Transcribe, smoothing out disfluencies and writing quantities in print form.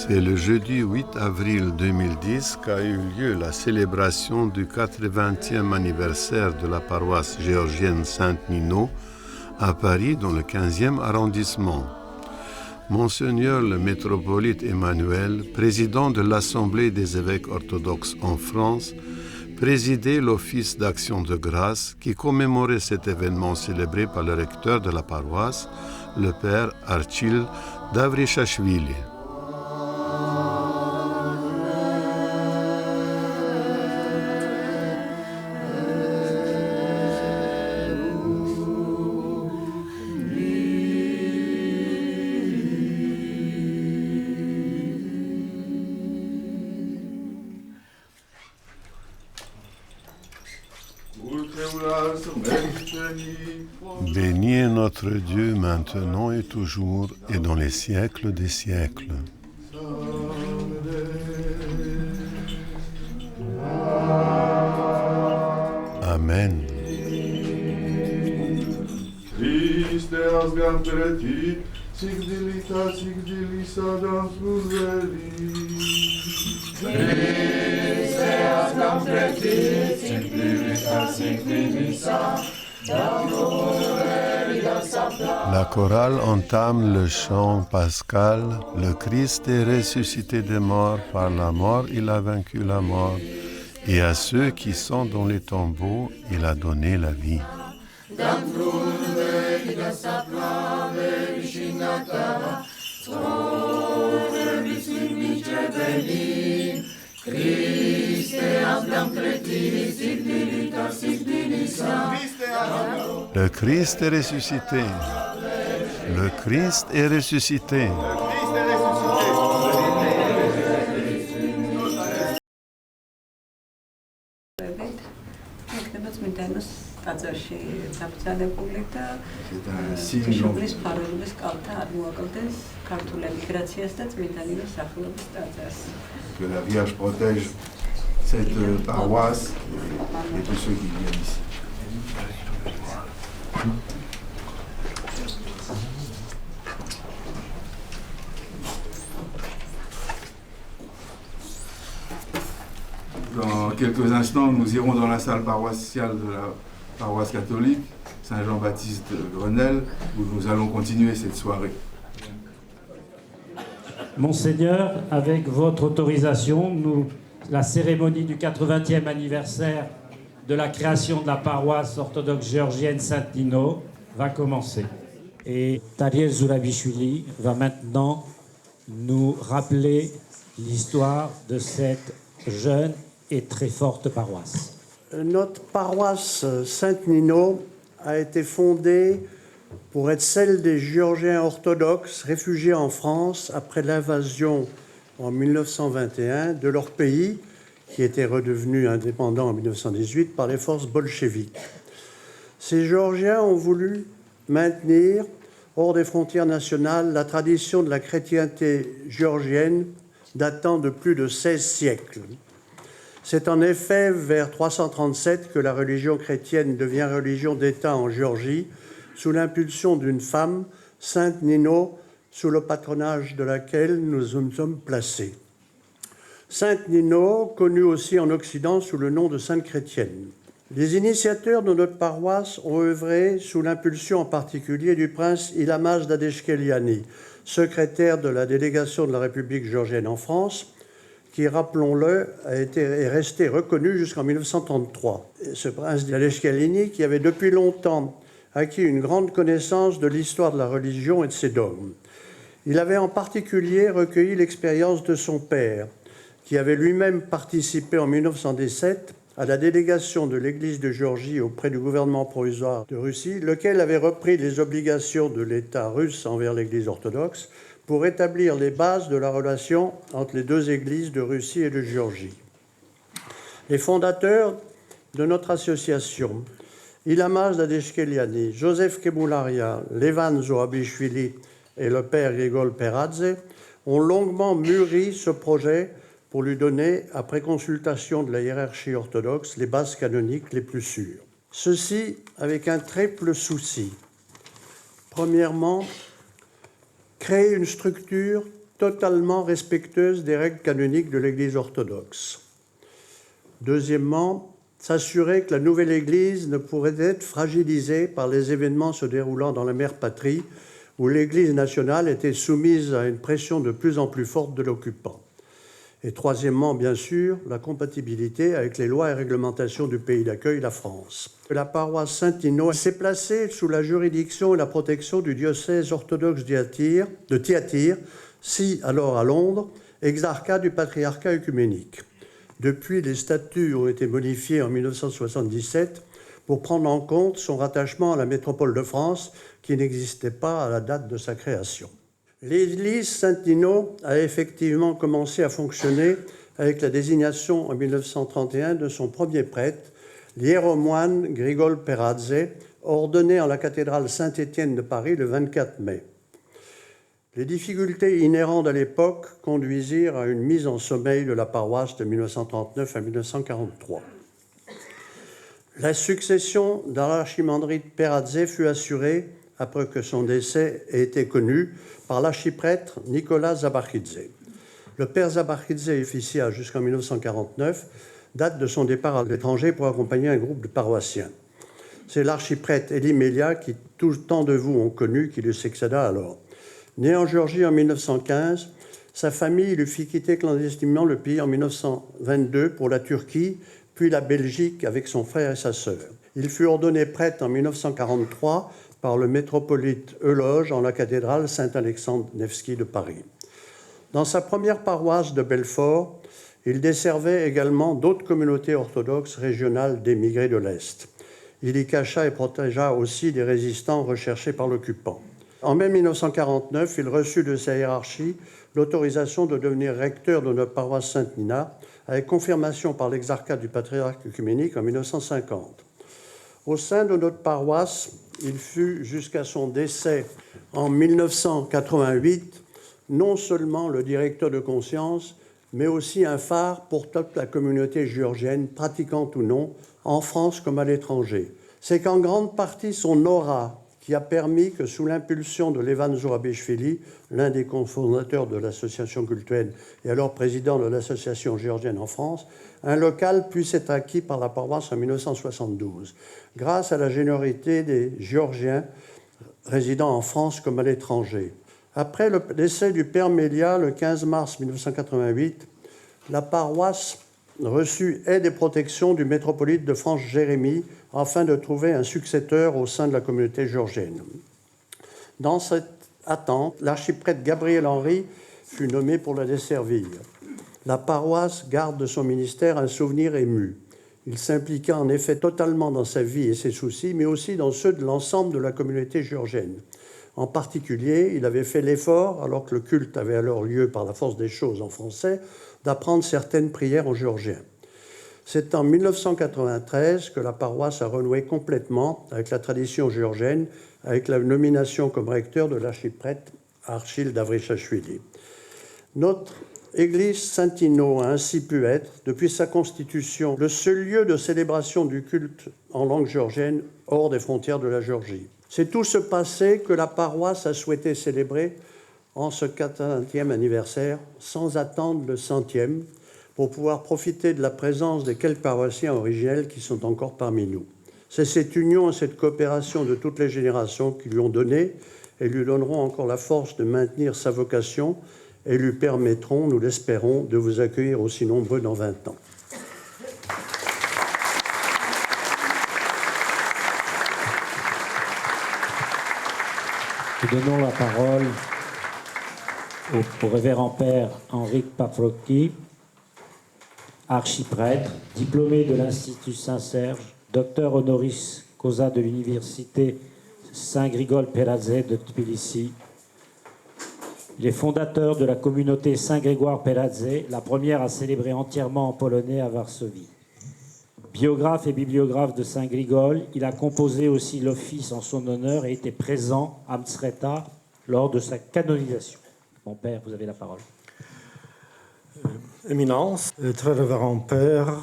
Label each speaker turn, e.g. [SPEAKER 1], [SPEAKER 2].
[SPEAKER 1] C'est le jeudi 8 avril 2010 qu'a eu lieu la célébration du 80e anniversaire de la paroisse géorgienne Saint-Nino à Paris dans le 15e arrondissement. Monseigneur le métropolite Emmanuel, président de l'Assemblée des évêques orthodoxes en France, présidait l'office d'action de grâce qui commémorait cet événement célébré par le recteur de la paroisse, le père Archil Davrichashvili. Béni est notre Dieu maintenant et toujours et dans les siècles des siècles. Amen. Christe asgam preti, sic dilisa dans veli. Christe asgam preti, sic dilisa La chorale entame le chant pascal. Le Christ est ressuscité des morts. Par la mort, il a vaincu la mort. Et à ceux qui sont dans les tombeaux, il a donné la vie. Le Christ est ressuscité. Le Christ est ressuscité.
[SPEAKER 2] Que la Vierge protège cette paroisse et tous ceux qui viennent ici. Dans quelques instants, nous irons dans la salle paroissiale de la paroisse catholique Saint-Jean-Baptiste de Grenelle, où nous allons continuer cette soirée.
[SPEAKER 3] Monseigneur, avec votre autorisation, la cérémonie du 80e anniversaire de la création de la paroisse orthodoxe géorgienne Saint-Nino va commencer. Et Tariel Zurabichvili va maintenant nous rappeler l'histoire de cette jeune et très forte paroisse.
[SPEAKER 4] Notre paroisse Saint-Nino a été fondée pour être celle des Géorgiens orthodoxes réfugiés en France après l'invasion en 1921 de leur pays, qui était redevenu indépendant en 1918 par les forces bolcheviques. Ces Géorgiens ont voulu maintenir, hors des frontières nationales, la tradition de la chrétienté géorgienne datant de plus de 16 siècles. C'est en effet vers 337 que la religion chrétienne devient religion d'État en Géorgie, sous l'impulsion d'une femme, Sainte Nino, sous le patronage de laquelle nous nous sommes placés. Sainte Nino, connue aussi en Occident sous le nom de Sainte Chrétienne. Les initiateurs de notre paroisse ont œuvré sous l'impulsion en particulier du prince Ilamaz Dadeshkeliani, secrétaire de la délégation de la République géorgienne en France, qui, rappelons-le, est resté reconnu jusqu'en 1933. Ce prince Dadeshkeliani, qui avait depuis longtemps acquis une grande connaissance de l'histoire de la religion et de ses dogmes. Il avait en particulier recueilli l'expérience de son père, qui avait lui-même participé en 1917 à la délégation de l'Église de Géorgie auprès du gouvernement provisoire de Russie, lequel avait repris les obligations de l'État russe envers l'Église orthodoxe pour établir les bases de la relation entre les deux églises de Russie et de Géorgie. Les fondateurs de notre association, Ilamaz Dadeshkeliani, Joseph Kemoularia, Levan Zohabishvili et le père Grigol Peradze, ont longuement mûri ce projet pour lui donner, après consultation de la hiérarchie orthodoxe, les bases canoniques les plus sûres. Ceci avec un triple souci. Premièrement, créer une structure totalement respectueuse des règles canoniques de l'Église orthodoxe. Deuxièmement, s'assurer que la nouvelle Église ne pourrait être fragilisée par les événements se déroulant dans la mère patrie, où l'Église nationale était soumise à une pression de plus en plus forte de l'occupant. Et troisièmement, bien sûr, la compatibilité avec les lois et réglementations du pays d'accueil, la France. La paroisse Saint-Nino s'est placée sous la juridiction et la protection du diocèse orthodoxe de Thyatire, si alors à Londres, exarcat du patriarcat œcuménique. Depuis, les statuts ont été modifiés en 1977 pour prendre en compte son rattachement à la métropole de France, qui n'existait pas à la date de sa création. L'église Saint-Nino a effectivement commencé à fonctionner avec la désignation en 1931 de son premier prêtre, l'hiéromoine Grigol Peradze, ordonné en la cathédrale Saint-Étienne de Paris le 24 mai. Les difficultés inhérentes à l'époque conduisirent à une mise en sommeil de la paroisse de 1939 à 1943. La succession de l'archimandrite Peradze fut assurée, après que son décès ait été connu, par l'archiprêtre Nicolas Zabakhidze. Le père Zabakhidze officia jusqu'en 1949, date de son départ à l'étranger pour accompagner un groupe de paroissiens. C'est l'archiprêtre Élie Mélia, qui tant de vous ont connu, qui lui succéda alors. Né en Géorgie en 1915, sa famille lui fit quitter clandestinement le pays en 1922 pour la Turquie, puis la Belgique avec son frère et sa sœur. Il fut ordonné prêtre en 1943 par le métropolite Euloge en la cathédrale Saint-Alexandre Nevski de Paris. Dans sa première paroisse de Belfort, il desservait également d'autres communautés orthodoxes régionales d'émigrés de l'Est. Il y cacha et protégea aussi des résistants recherchés par l'occupant. En mai 1949, il reçut de sa hiérarchie l'autorisation de devenir recteur de notre paroisse Sainte-Nina, avec confirmation par l'exarcat du patriarcat œcuménique en 1950. Au sein de notre paroisse, il fut, jusqu'à son décès en 1988, non seulement le directeur de conscience, mais aussi un phare pour toute la communauté géorgienne, pratiquante ou non, en France comme à l'étranger. C'est qu'en grande partie son aura qui a permis que, sous l'impulsion de Levan Zohabishvili, l'un des cofondateurs de l'association cultuelle et alors président de l'association géorgienne en France, un local puisse être acquis par la paroisse en 1972, grâce à la générosité des Géorgiens résidant en France comme à l'étranger. Après le décès du père Mélia, le 15 mars 1988, la paroisse reçut aide et protection du métropolite de France Jérémie afin de trouver un successeur au sein de la communauté géorgienne. Dans cette attente, l'archiprêtre Gabriel Henry fut nommé pour la desservir. La paroisse garde de son ministère un souvenir ému. Il s'impliqua en effet totalement dans sa vie et ses soucis, mais aussi dans ceux de l'ensemble de la communauté géorgienne. En particulier, il avait fait l'effort, alors que le culte avait alors lieu par la force des choses en français, d'apprendre certaines prières en géorgien. C'est en 1993 que la paroisse a renoué complètement avec la tradition géorgienne, avec la nomination comme recteur de l'archiprêtre Archil Davrichashvili. Notre église Saint-Nino a ainsi pu être, depuis sa constitution, le seul lieu de célébration du culte en langue géorgienne hors des frontières de la Géorgie. C'est tout ce passé que la paroisse a souhaité célébrer en ce 80e anniversaire, sans attendre le 100e, pour pouvoir profiter de la présence des quelques paroissiens originels qui sont encore parmi nous. C'est cette union et cette coopération de toutes les générations qui lui ont donné et lui donneront encore la force de maintenir sa vocation et lui permettront, nous l'espérons, de vous accueillir aussi nombreux dans 20 ans.
[SPEAKER 3] Nous donnons la parole au révérend père Henrik Pafloki, archiprêtre, diplômé de l'Institut Saint-Serge, docteur honoris causa de l'Université Saint-Grigol-Peradze de Tbilissi. Il est fondateur de la communauté Saint-Grégoire-Peradze, la première à célébrer entièrement en polonais à Varsovie. Biographe et bibliographe de Saint-Grigol, il a composé aussi l'office en son honneur et était présent à Amtsreta lors de sa canonisation. Mon père, vous avez la parole.
[SPEAKER 5] Éminence, très révérend père,